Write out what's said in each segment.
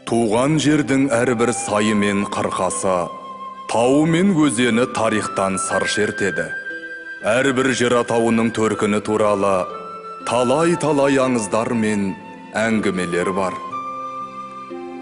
Туған жердің әрбір сайы мен қырқасы, тауы мен өзені тарихтан сыр шертеді. Әрбір жер атауының төркіні туралы талай-талай аңыздар мен әңгімелер бар.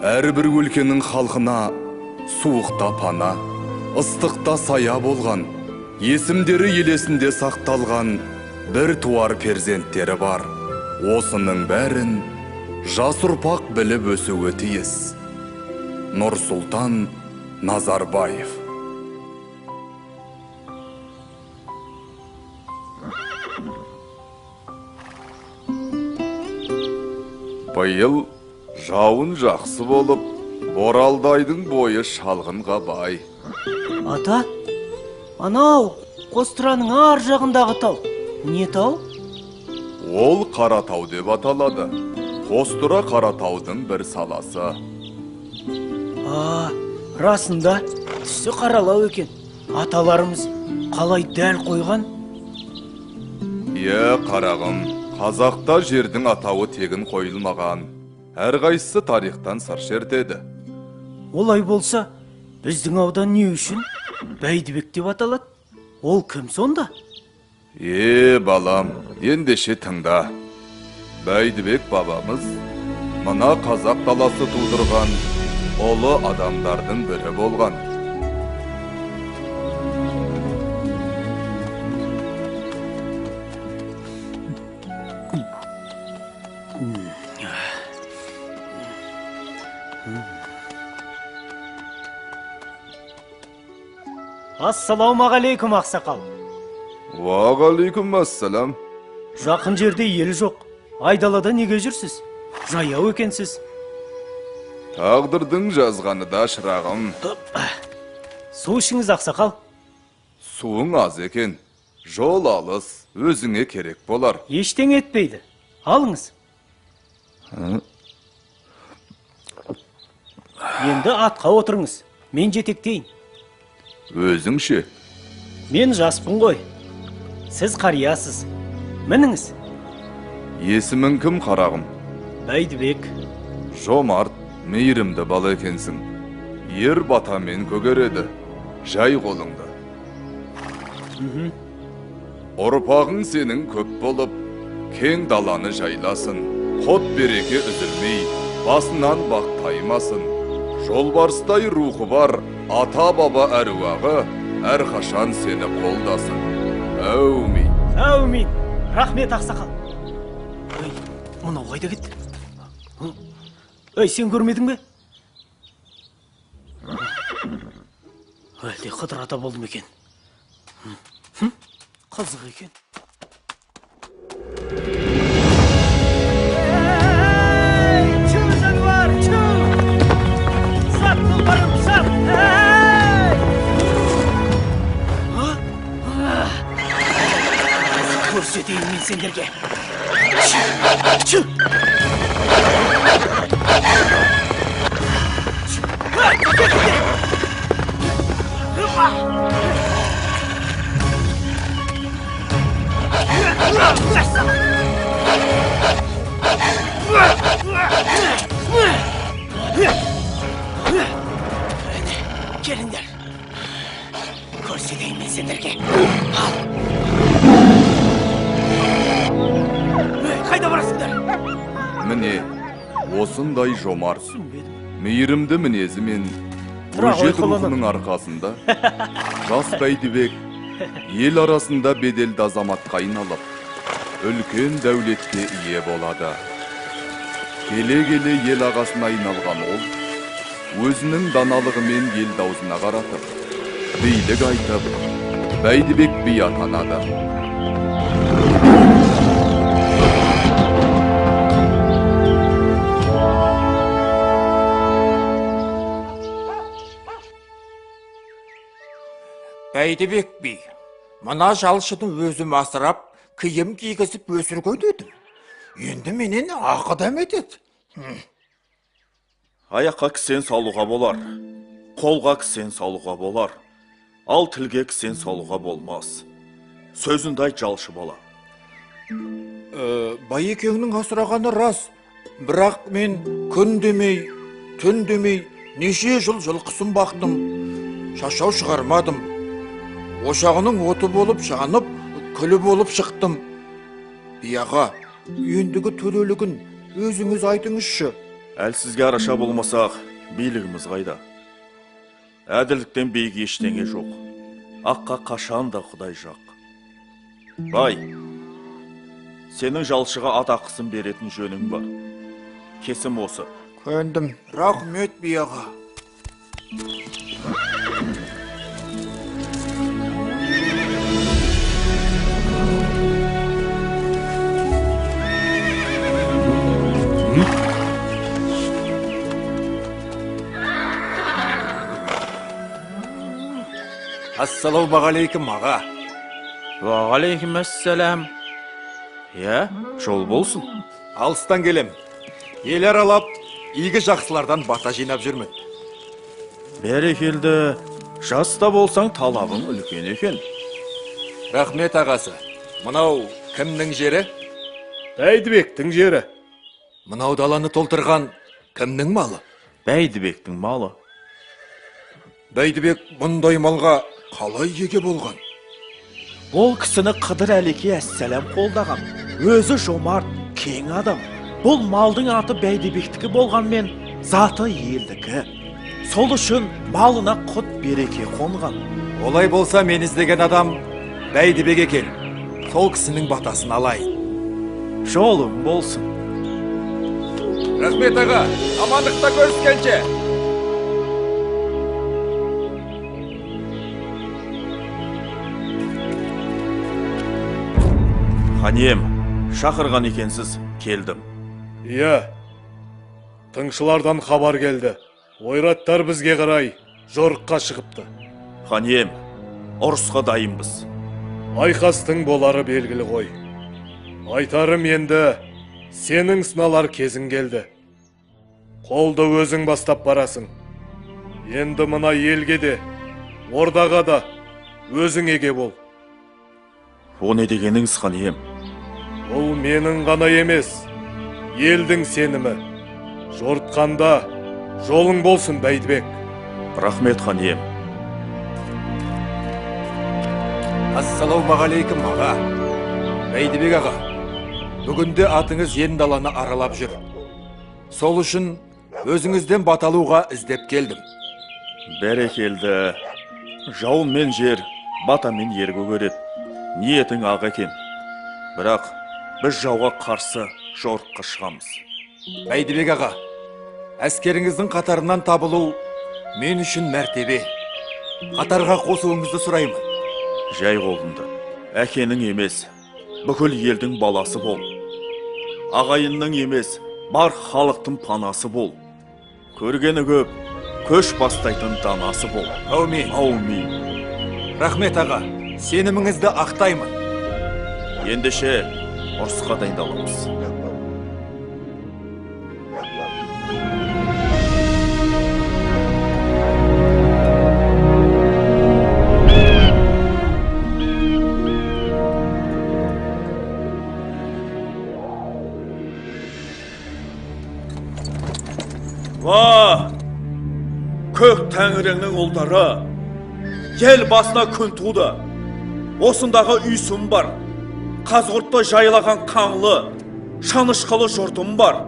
Әрбір өлкенің халқына суықта пана, ыстықта сая болған, есімдері елесінде сақталған бір туар перзенттері бар. Осының бәрін жас ұрпақ біліп өсуі тиіс. Нұрсұлтан Назарбаев. Биыл жауын жақсы болып, Боралдайдың бойы шалғынға бай. Ата, анау Қостыраның ар жағындағы тау. Не тау? Ол Қаратау деп аталады. Қостыра Қаратаудың бір саласы. Расында түсі қаралау екен. Аталарымыз қалай дәл қойған? Қарағым, қазақта жердің атауы тегін қойылмаған. Әрқайсысы тарихтан сыр шертеді. Олай болса, біздің аудан не үшін Бәйдібек деп аталады? Ол кім сонда? Балам, ендеше тыңда. Бәйдібек бабамыз мына қазақ даласы тудырған ұлы адамдардың бірі болған. Ассалаумағалейкум, ақсақал. Уағалейкум ассалам. Жақын жерде ел жоқ. Айдалада неге жүрсіз? Жаяу екенсіз. Тағдырдың жазғаны да, шырағым. Су ішіңіз, ақсақал. Суың аз екен. Жол алыс, өзіңе керек болар. Ештеңе етпейді. Алыңыз. Енді атқа отырыңыз. Мен жетектейін. Өзіңше? Мен жаспын ғой. Сіз қариясыз. Мініңіз. Есімің кім, қарағым? Бәйдібек. Жомарт, мейірімді бала екенсің. Ер батамен көгереді. Жай қолыңды. Ұрпағың сенің көп болып, кең даланы жайласын. Қот береке үзілмей, басынан бақ таймасын. Жолбарыстай рухы бар ата-баба әруағы әрқашан сені қолдасын. Әумин. Әумин. Рахмет, ақсақал. Мынау қайда кетті? Сен көрмедің бе? Әлде Қыдыр ата болды ма екен? Қызық екен. Чу, жануар, чу! Сап, тұлпарым, сап! Көрсетейін мен сендерге. Чу! Келіңдер. Көрсетейін мен сендерге. Қайда барасыңдар? Міне, осындай жомарт, мейірімді мінезімен өжет рухының арқасында жас Бәйдібек ел арасында беделді азаматқа айналып, үлкен дәулетке ие болады. Келе-келе ел ағасына айналған ол, өзінің даналығымен ел даузына қаратып, билік айтып, Бәйдібек би атанады. Бәйдібек би, мына жалшыны өзім асырап, киім кигізіп өсірген едім. Енді менен ақыдам етеді. Аяққа кісен салуға болар, қолға кісен салуға болар, ал тілге кісен салуға болмас. Сөзінде айт, жалшы бала. Байекеңнің асырағаны рас, бірақ мен күн демей түн демей неше жыл жылқысын бақтым, шашау шығармадым. Ошағының оты болып жанып, күлі болып шықтым. Бияға, ендігі төлелігін өзіңіз айтыңызшы. Әлсізге араша болмасақ, билігіміз қайда? Әділдіктен бейге ештеңе жоқ. Аққа қашан да Құдай жақ. Бай, сенің жалшыға атақысын беретін жөнің бар. Кесім осы. Көндім, рахмет бияға. Ассалаумағалейкум аға. Уағалейкум ассалам. Жол болсын. Алыстан келем. Ел аралап, игі жақсылардан бата жинап жүрмін. Бәрекелді, жаста болсаң талабың үлкен екен. Рахмет ағасы. Мынау кімнің жері? Бәйдібектің жері. Мынау даланы толтырған кімнің малы? Бәйдібектің малы. Бәйдібек бұндай малға қалай еге болған? Ол кісіні Қыдыр Әлеке әссәләм қолдаған. Өзі жомарт, кең адам. Бұл малдың аты Бәйдібектікі болғанмен, заты елдікі. Сол үшін малына құт береке қонған. Олай болса мен іздеген адам Бәйдібек екен. Сол кісінің батасын алайын. Жолың болсын. Рахмет аға, амандықта көріскенше. Ханем, шақырған екенсіз, келдім. Иә, тыңшылардан хабар келді. Ойраттар бізге қарай жорыққа шығыпты. Ханем, ұрысқа дайынбыз. Айқастың болары белгілі ғой. Айтарым енді, сенің сыналар кезің келді. Қолды өзің бастап барасың. Енді мына елге де, ордаға да өзің еге бол. О не дегеніңіз, ханем? Бұл менің ғана емес, елдің сенімі. Жортқанда жолың болсын, Бәйдібек. Рахмет, ханем. Ассалаумағалейкум аға. Бәйдібек аға, бүгінде атыңыз ен даланы аралап жүр. Сол үшін өзіңізден баталуға іздеп келдім. Бәрекелді. Жауын мен жер, бата мен ергі көреді. Ниетің ақ екен. Бірақ біз жауға қарсы жорыққа шығамыз. Бәйдібек аға, әскеріңіздің қатарынан табылу мен үшін мәртебе. Қатарға қосуыңызды сұраймын. Жай қолында. Әкенің емес, бүкіл елдің баласы бол. Ағайынның емес, бар халықтың панасы бол. Көргені көп, көш бастайтын данасы бол. Аумин. Аумин. Рахмет аға, сеніміңізді ақтаймын. Ендеше ұрысқа дайындаламыз. Ва! Көк тәңіріңнің ұлдары, ел басына күн туды. Осындағы үйсім бар, қазғұртты жайлаған қаңлы, шанышқылы жұртым бар.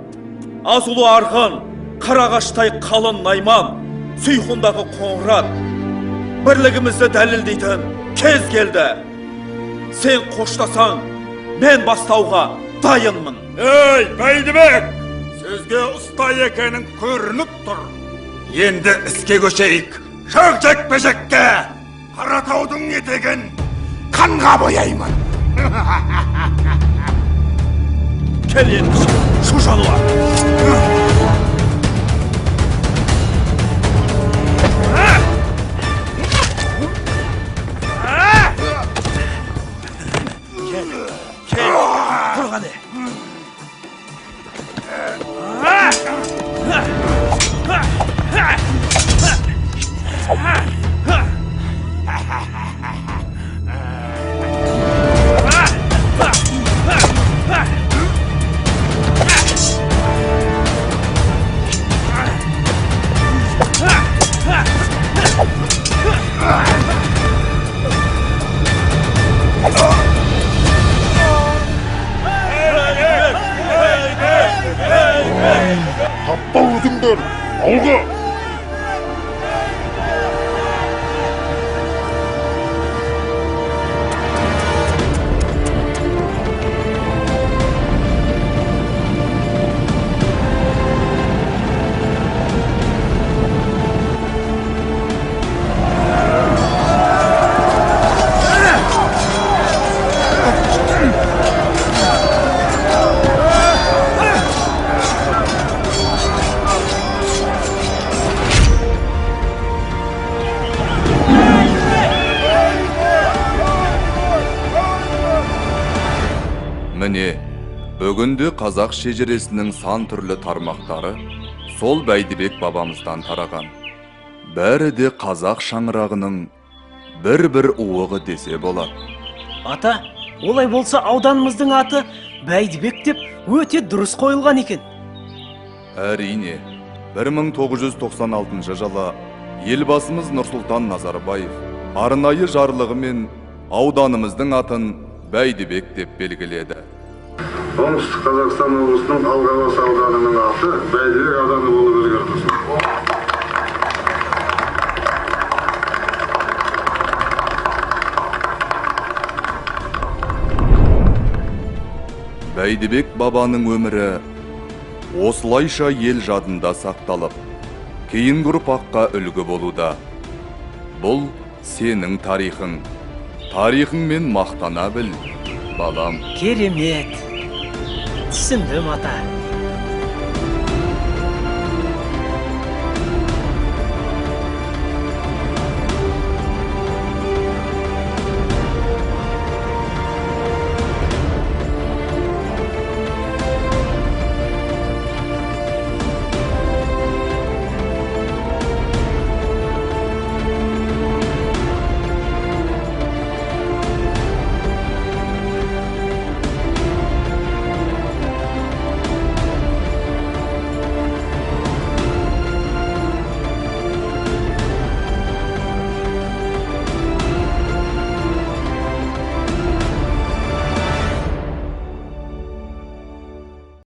Азулы арғын, қарағаштай қалын найман, сүйхундағы қоңырат. Бірлігімізді дәлелдейтін кез келді. Сен қоштасаң, мен бастауға дайынмын. Ей, Бәйдібек! Сөзге ұста екенің көрініп тұр. Енді іске көшейік. Шөк жекпе-жекке Қаратаудың етегін қанға бояймын. Кел енді, шу жануар. Алға! Міне, бүгінде қазақ шежіресінің сан түрлі тармақтары сол Бәйдібек бабамыздан тараған. Бәрі де қазақ шаңырағының бір уығы десе болады. Ата, олай болса ауданымыздың аты Бәйдібек деп өте дұрыс қойылған екен. Әрине, 1996 жылы елбасымыз Нұрсұлтан Назарбаев арнайы жарлығымен ауданымыздың атын Бәйдібек деп белгіледі. Оңтүстік Қазақстан облысының Алғабас ауданының аты Бәйдібек ауданы болып өзгертілсін. Бәйдібек бабаның өмірі осылайша ел жадында сақталып, кейінгі ұрпаққа үлгі болуда. Бұл сенің тарихың. Тарихыңмен мақтана біл, балам. Керемет. Түсіндім, ата.